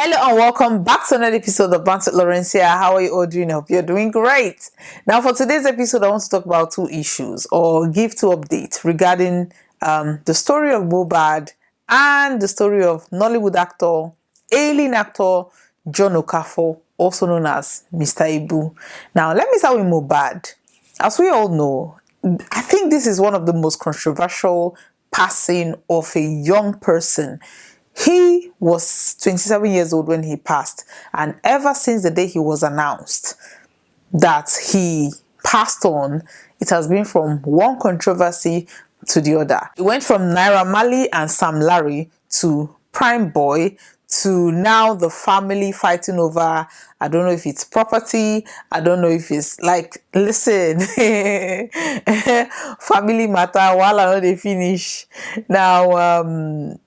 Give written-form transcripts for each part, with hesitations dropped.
Hello and welcome back to another episode of Bantz with Lawrencia. How are you all doing? I hope you're doing great. Now for today's episode, I want to talk about two issues or give two updates regarding the story of Mohbad and the story of Nollywood actor, alien actor John Okafors, also known as Mr. Ibu. Now let me start with Mohbad. As we all know, I think this is one of the most controversial passing of a young person. He was 27 years old when he passed, and ever since the day he was announced that he passed on, it has been from one controversy to the other. It went from Naira Marley and Sam Larry to Prime Boy to now the family fighting over, I don't know if it's property, I don't know if it's like, listen, family matter, while I know they finish. Now,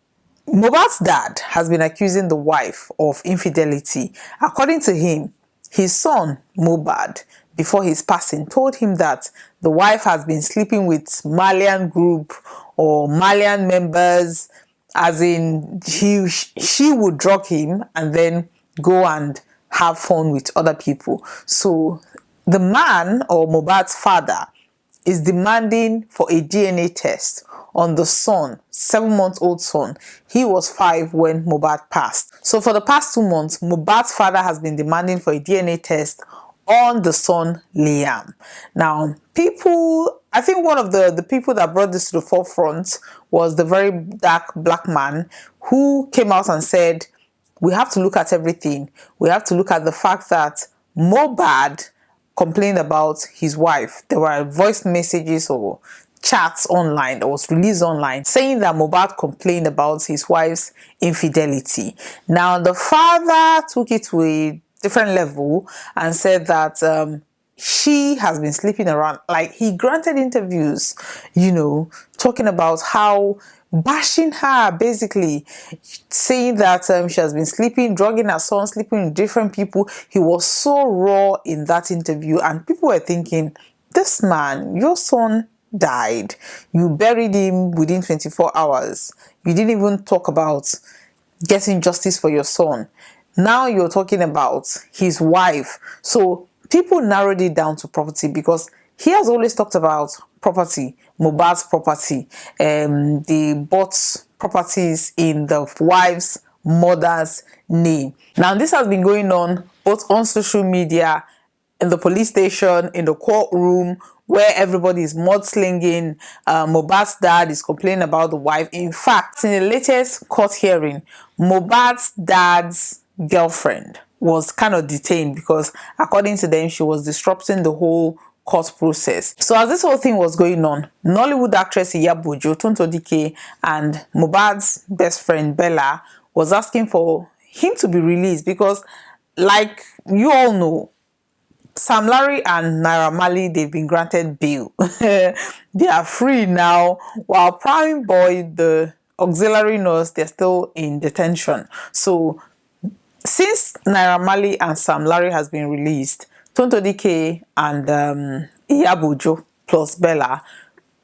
Mohbad's dad has been accusing the wife of infidelity. According to him, his son, Mohbad, before his passing, told him that the wife has been sleeping with Malian group or Malian members, as in she would drug him and then go and have fun with other people. So the man, or Mohbad's father, is demanding for a DNA test on the son, 7-month-old son. He was 5 when Mohbad passed. So for the past 2 months, Mohbad's father has been demanding for a DNA test on the son, Liam. Now, I think one of the people that brought this to the forefront was the very dark black man who came out and said, we have to look at everything. We have to look at the fact that Mohbad complained about his wife. There were voice messages or chats online that was released online saying that Mohbad complained about his wife's infidelity. Now the father took it to a different level and said that she has been sleeping around. Like, he granted interviews, talking about how, bashing her, basically saying that she has been sleeping, drugging her son, sleeping with different people. He was so raw in that interview, and people were thinking, this man, your son died, you buried him within 24 hours, you didn't even talk about getting justice for your son. Now you're talking about his wife. So people narrowed it down to property, because he has always talked about property, Mohbad's property. They bought properties in the wife's mother's name. Now this has been going on both on social media, in the police station, in the courtroom, where everybody is mudslinging. Mohbad's dad is complaining about the wife. In fact, in the latest court hearing, Mohbad's dad's girlfriend was kind of detained because, according to them, she was disrupting the whole court process. So as this whole thing was going on, Nollywood actress Iyabojo, Tonto Dike, and Mohbad's best friend Bella was asking for him to be released because, like you all know, Sam Larry and Naira Marley, they've been granted bail. They are free now, while Prime Boy, the auxiliary nurse, they're still in detention. So since Naira Marley and Sam Larry has been released, Tonto Dike and Iyabojo plus Bella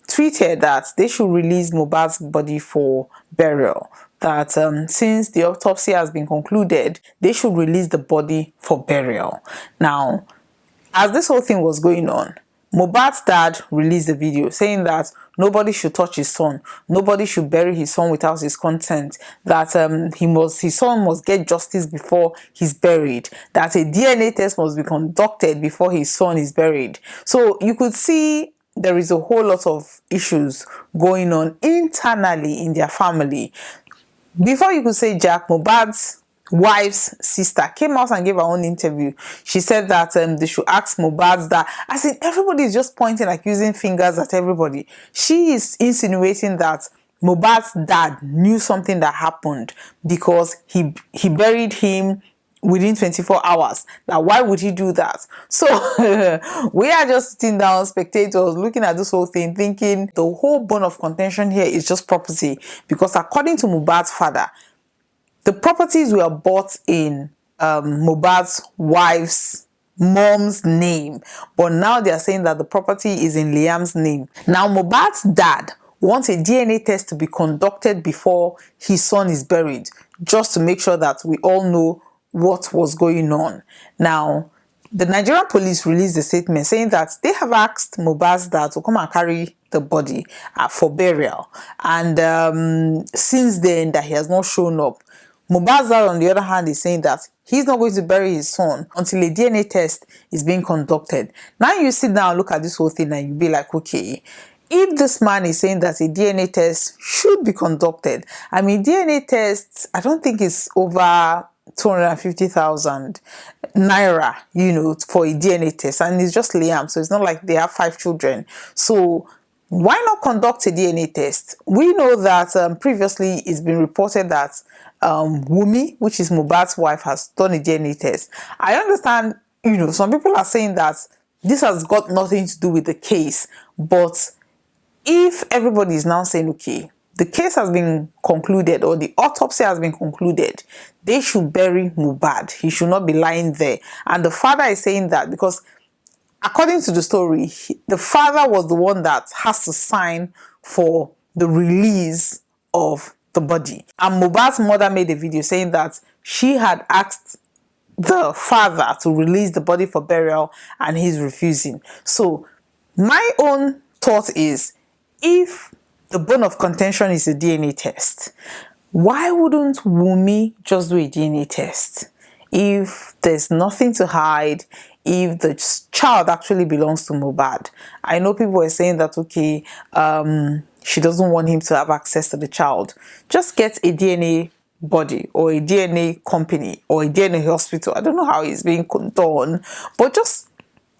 tweeted that they should release Mohbad's body for burial. That since the autopsy has been concluded, they should release the body for burial. Now, as this whole thing was going on, Mohbad's dad released a video saying that nobody should touch his son, nobody should bury his son without his consent, that his son must get justice before he's buried, that a DNA test must be conducted before his son is buried. So you could see there is a whole lot of issues going on internally in their family. Before you could say Jack, Mohbad's wife's sister came out and gave her own interview. She said that they should ask Mohbad's dad. I think everybody is just pointing, accusing fingers at everybody. She is insinuating that Mohbad's dad knew something that happened because he buried him within 24 hours. Now, why would he do that? So we are just sitting down, spectators, looking at this whole thing, thinking the whole bone of contention here is just property, because according to Mohbad's father, the properties were bought in Mohbad's wife's mom's name, but now they are saying that the property is in Liam's name. Now, Mohbad's dad wants a DNA test to be conducted before his son is buried, just to make sure that we all know what was going on. Now, the Nigerian police released a statement saying that they have asked Mohbad's dad to come and carry the body for burial. And since then, that he has not shown up. Mohbad's dad, on the other hand, is saying that he's not going to bury his son until a DNA test is being conducted. Now you sit down and look at this whole thing and you be like, okay, if this man is saying that a DNA test should be conducted, I mean, DNA tests, I don't think it's over 250,000 naira, for a DNA test, and it's just Liam, so it's not like they have 5 children. So why not conduct a DNA test? We know that previously it's been reported that Wumi, which is Mohbad's wife, has done a DNA test. I understand, some people are saying that this has got nothing to do with the case, but if everybody is now saying, okay, the case has been concluded or the autopsy has been concluded, they should bury Mohbad. He should not be lying there. And the father is saying that because according to the story, the father was the one that has to sign for the release of the body. And Mohbad's mother made a video saying that she had asked the father to release the body for burial and he's refusing. So my own thought is, if the bone of contention is a DNA test, why wouldn't Wumi just do a DNA test? If there's nothing to hide, if the child actually belongs to Mohbad. I know people are saying that, okay, she doesn't want him to have access to the child. Just get a DNA body or a DNA company or a DNA hospital. I don't know how it's being done, but just,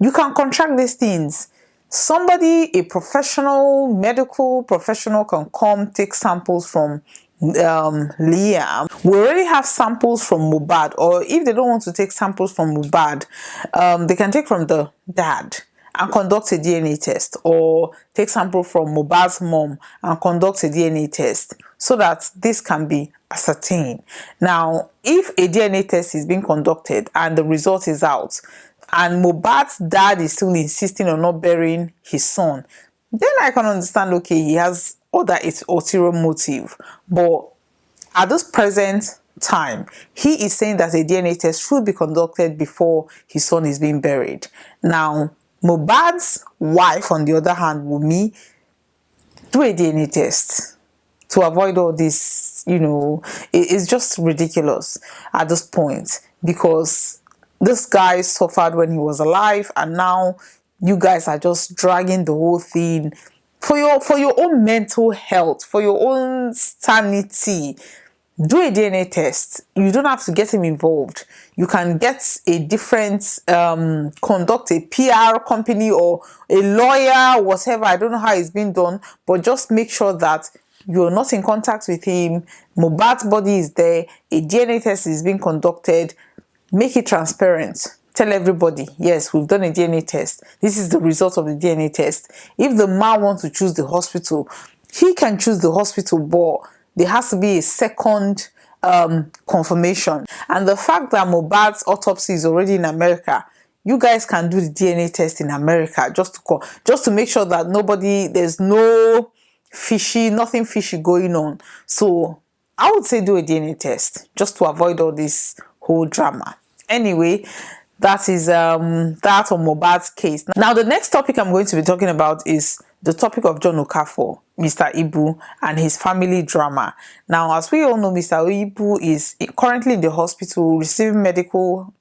you can contract these things. Somebody, a professional, medical professional, can come take samples from Liam. We already have samples from Mohbad, or if they don't want to take samples from Mohbad, they can take from the dad and conduct a DNA test, or take sample from Mohbad's mom and conduct a DNA test, so that this can be ascertained. Now, if a DNA test is being conducted and the result is out, and Mohbad's dad is still insisting on not burying his son, then I can understand, okay, he has ulterior motive. But at this present time, he is saying that a DNA test should be conducted before his son is being buried. Now, Mohbad's wife, on the other hand, Wumi, do a DNA test to avoid all this. It's just ridiculous at this point, because this guy suffered when he was alive, and now you guys are just dragging the whole thing for your own mental health, for your own sanity. Do a DNA test. You don't have to get him involved. You can get a different conduct a PR company or a lawyer, whatever. I don't know how it's been done, but just make sure that you're not in contact with him. Mohbad's body is there. A DNA test is being conducted. Make it transparent. Tell everybody, yes, we've done a DNA test. This is the result of the DNA test. If the man wants to choose the hospital, he can choose the hospital, but there has to be a second confirmation. And the fact that Mohbad's autopsy is already in America, you guys can do the DNA test in America just to make sure that there's nothing fishy going on. So I would say do a DNA test just to avoid all this whole drama. Anyway, that is that on Mohbad's case. Now, the next topic I'm going to be talking about is the topic of John Okafors, Mr. Ibu, and his family drama. Now, as we all know, Mr. Ibu is currently in the hospital receiving medical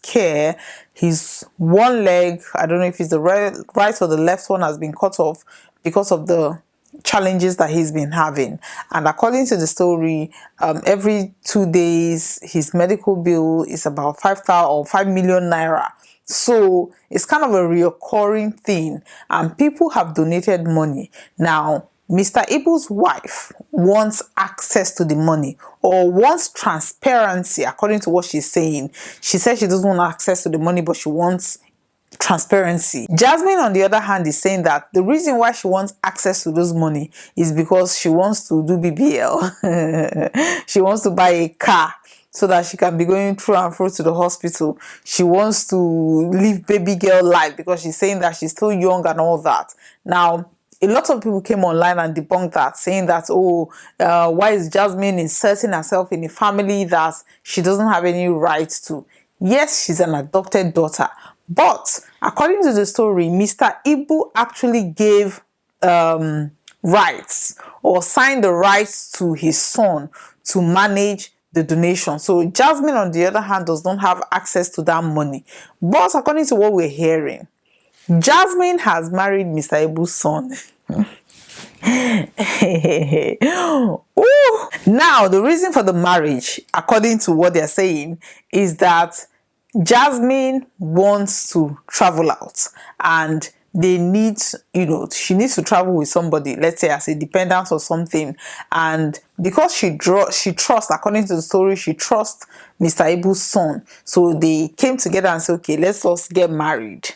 care. His one leg, I don't know if it's the right or the left one, has been cut off because of the challenges that he's been having. And according to the story, every 2 days his medical bill is about 5 million naira. So it's kind of a recurring thing, and people have donated money. Now, Mr. Ibu's wife wants access to the money, or wants transparency, according to what she's saying. She says she doesn't want access to the money, but she wants transparency. Jasmine, on the other hand, is saying that the reason why she wants access to those money is because she wants to do BBL. She wants to buy a car so that she can be going through and through to the hospital. She wants to live baby girl life because she's saying that she's still young and all that. Now, a lot of people came online and debunked that, saying that, oh, why is Jasmine inserting herself in a family that she doesn't have any rights to? Yes, she's an adopted daughter, but according to the story, Mr. Ibu actually gave rights, or signed the rights to his son to manage the donation. So Jasmine, on the other hand, does not have access to that money. But according to what we're hearing, Jasmine has married Mr. Ibu's son. Ooh. Now, the reason for the marriage, according to what they're saying, is that Jasmine wants to travel out, and they need, she needs to travel with somebody, let's say as a dependent or something. And because she trusts, according to the story, she trusts Mr. Ibu's son. So they came together and said, okay, let's get married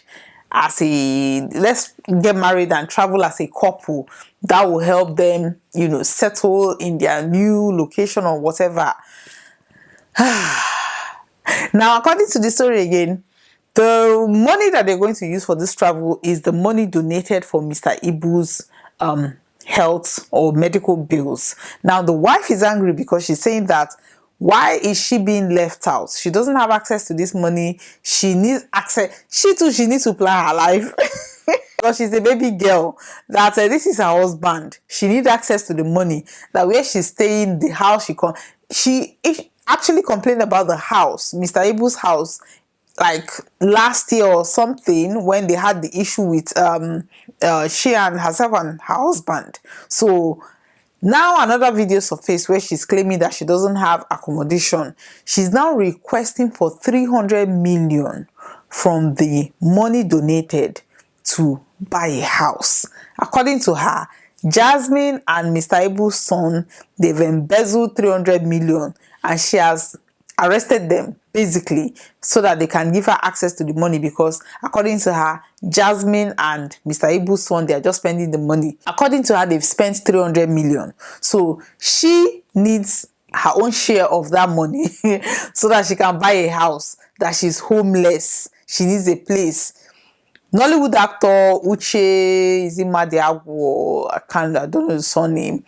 and travel as a couple. That will help them, settle in their new location or whatever. Now, according to the story again, the money that they're going to use for this travel is the money donated for Mr. Ibu's health or medical bills. Now, the wife is angry because she's saying that, why is she being left out? She doesn't have access to this money. She needs access. She needs to plan her life. Because she's a baby girl, that this is her husband. She needs access to the money. That where she's staying, the house she actually complained about the house, Mr. Ibu's house, like last year or something, when they had the issue with she and herself and her husband. So now another video surfaced where she's claiming that she doesn't have accommodation. She's now requesting for 300 million from the money donated to buy a house. According to her, Jasmine and Mr. Ibu's son, they've embezzled 300 million, and she has arrested them basically so that they can give her access to the money, because according to her, Jasmine and Mr. Ibu's son, they are just spending the money. According to her, they've spent 300 million. So she needs her own share of that money so that she can buy a house, that she's homeless. She needs a place. Nollywood actor Uche Izimadiago, I don't know the surname,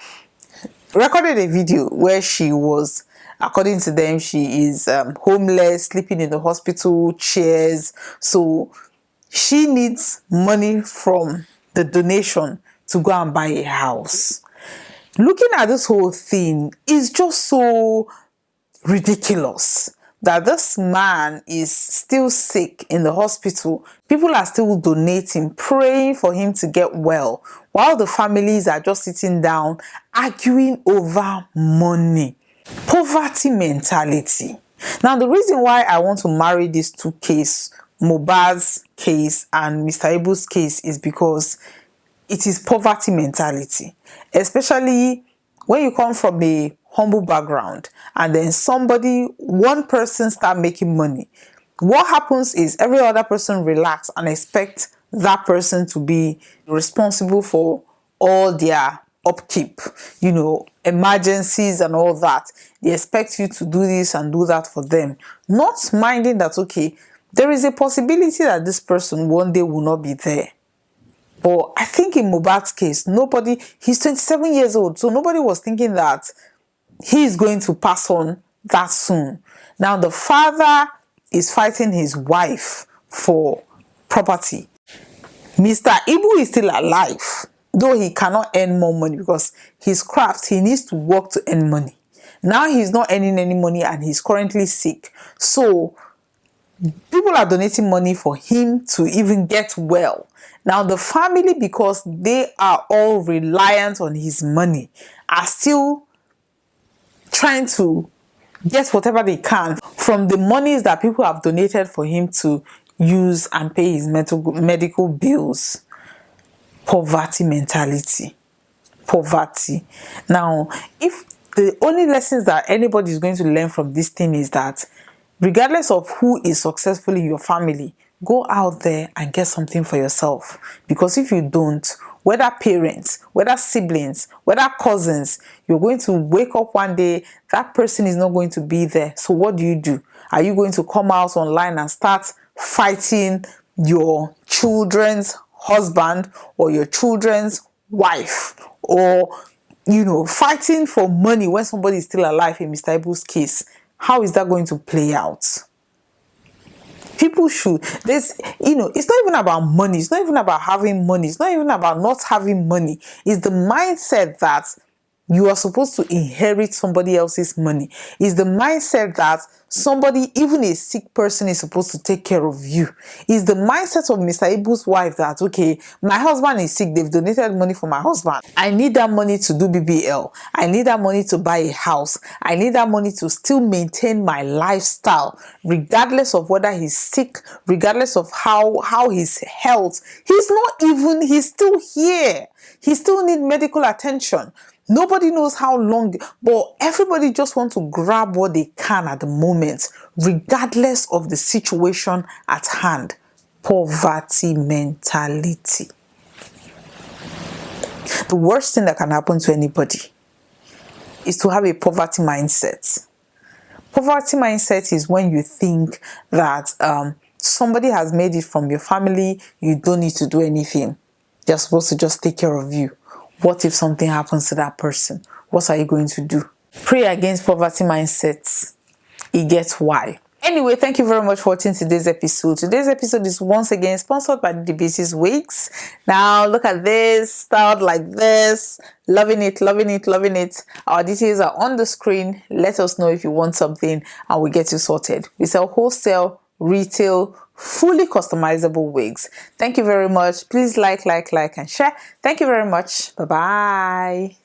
recorded a video where she was, according to them, she is homeless, sleeping in the hospital chairs. So she needs money from the donation to go and buy a house. Looking at this whole thing is just so ridiculous, that this man is still sick in the hospital. People are still donating, praying for him to get well, while the families are just sitting down arguing over money. Poverty mentality. Now, the reason why I want to marry these two cases, Mohbad's case and Mr. Ibu's case, is because it is poverty mentality, especially when you come from a humble background and then one person start making money. What happens is every other person relax and expect that person to be responsible for all their upkeep, emergencies and all that. They expect you to do this and do that for them, not minding that, okay, there is a possibility that this person one day will not be there. But I think in Mohbad's case, he's 27 years old, so nobody was thinking that he is going to pass on that soon. Now the father is fighting his wife for property. Mr. Ibu is still alive, though he cannot earn more money because his craft, he needs to work to earn money. Now he's not earning any money and he's currently sick. So people are donating money for him to even get well. Now the family, because they are all reliant on his money, are still trying to get whatever they can from the monies that people have donated for him to use and pay his medical bills. Poverty mentality. Poverty. Now, if the only lessons that anybody is going to learn from this thing is that regardless of who is successful in your family, go out there and get something for yourself. Because if you don't, whether parents, whether siblings, whether cousins, you're going to wake up one day, that person is not going to be there. So what do? Are you going to come out online and start fighting your children's husband or your children's wife, or fighting for money when somebody is still alive in Mr. Ibu's case, how is that going to play out? People should, it's not even about money, it's not even about having money, it's not even about not having money. It's the mindset that you are supposed to inherit somebody else's money. It's the mindset that somebody, even a sick person, is supposed to take care of you. It's the mindset of Mr. Ibu's wife that, okay, my husband is sick, they've donated money for my husband. I need that money to do BBL. I need that money to buy a house. I need that money to still maintain my lifestyle, regardless of whether he's sick, regardless of how his health. He's still here. He still needs medical attention. Nobody knows how long, but everybody just wants to grab what they can at the moment, regardless of the situation at hand. Poverty mentality. The worst thing that can happen to anybody is to have a poverty mindset. Poverty mindset is when you think that somebody has made it from your family, you don't need to do anything. They're supposed to just take care of you. What if something happens to that person? What are you going to do? Pray against poverty mindsets. It gets why. Anyway, thank you very much for watching today's episode. Today's episode is once again sponsored by the Basis Wigs. Now, look at this, styled like this. Loving it, loving it, loving it. Our details are on the screen. Let us know if you want something and we'll get you sorted. We sell wholesale, retail, fully customizable wigs. Thank you very much. Please like, and share. Thank you very much. Bye-bye.